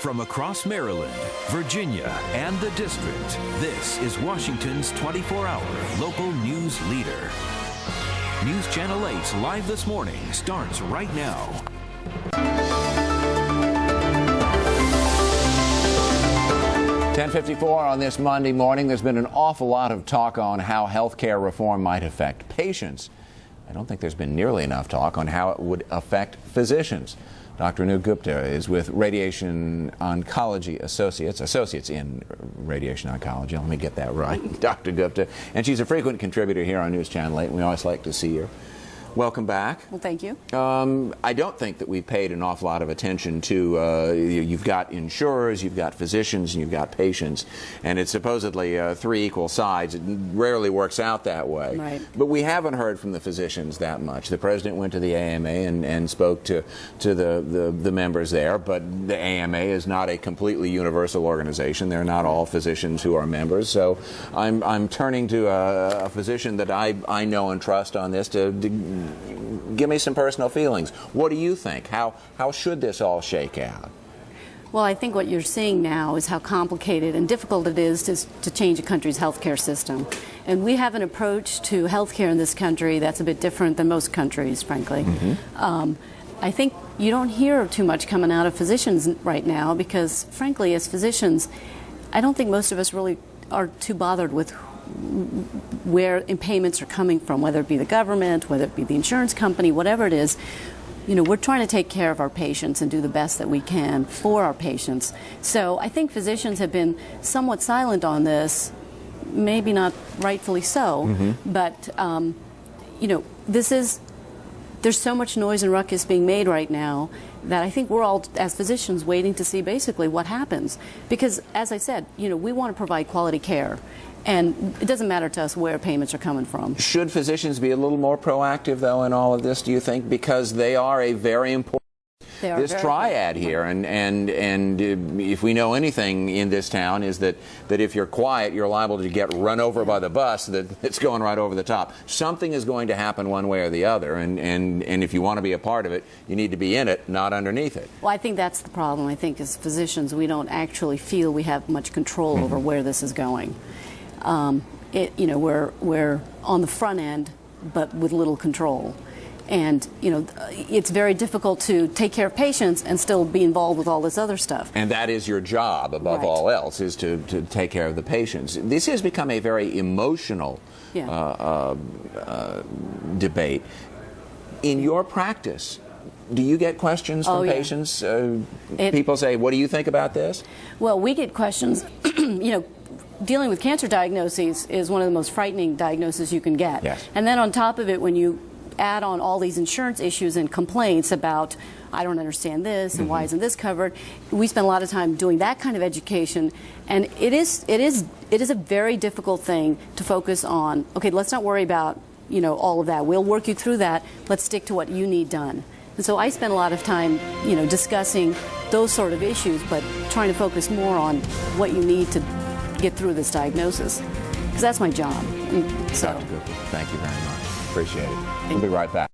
From across Maryland, Virginia, and the District, this is Washington's 24-hour local news leader. News Channel 8's Live This Morning starts right now. (10:54) on this Monday morning. There's been an awful lot of talk on how health care reform might affect patients. I don't think there's been nearly enough talk on how it would affect physicians. Dr. Anu Gupta is with Radiation Oncology Associates in Radiation Oncology. Let me get that right, Dr. Gupta. And she's a frequent contributor here on News Channel 8, and we always like to see her. Welcome back. Well, thank you. I don't think that we've paid an awful lot of attention to, you've got insurers, you've got physicians, and you've got patients, and it's supposedly three equal sides. It rarely works out that way. Right. But we haven't heard from the physicians that much. The president went to the AMA and spoke to the members there, but the AMA is not a completely universal organization. They're not all physicians who are members. So I'm turning to a physician that I know and trust on this to give me some personal feelings. What do you think? How should this all shake out? Well, I think what you're seeing now is how complicated and difficult it is to change a country's healthcare system. And we have an approach to healthcare in this country that's a bit different than most countries, frankly. Mm-hmm. I think you don't hear too much coming out of physicians right now because, frankly, as physicians, I don't think most of us really are too bothered with where payments are coming from, whether it be the government, whether it be the insurance company, whatever it is. You know, we're trying to take care of our patients and do the best that we can for our patients. So I think physicians have been somewhat silent on this, maybe not rightfully so, mm-hmm. but, you know, there's so much noise and ruckus being made right now that I think we're all, as physicians, waiting to see basically what happens. Because, as I said, you know, we want to provide quality care. And it doesn't matter to us where payments are coming from. Should physicians be a little more proactive, though, in all of this, do you think? Because they are a very important... This triad here, and if we know anything in this town is that if you're quiet, you're liable to get run over by the bus that's going right over the top. Something is going to happen one way or the other, and if you want to be a part of it, you need to be in it, not underneath it. Well, I think that's the problem. I think as physicians, we don't actually feel we have much control over where this is going. You know, we're on the front end, but with little control. And, you know, it's very difficult to take care of patients and still be involved with all this other stuff. And that is your job, above all else, is to take care of the patients. This has become a very emotional debate. In your practice, do you get questions from patients? People say, what do you think about this? Well, we get questions, you know, dealing with cancer diagnoses is one of the most frightening diagnoses you can get. Yes. And then on top of it, when you add on all these insurance issues and complaints about, I don't understand this and why isn't this covered, we spend a lot of time doing that kind of education. And it is a very difficult thing to focus on. Okay, let's not worry about, you know, all of that. We'll work you through that. Let's stick to what you need done. And so I spend a lot of time, you know, discussing those sort of issues, but trying to focus more on what you need to get through this diagnosis, because that's my job. So. Dr. Gupta, thank you very much. Appreciate it. We'll be right back.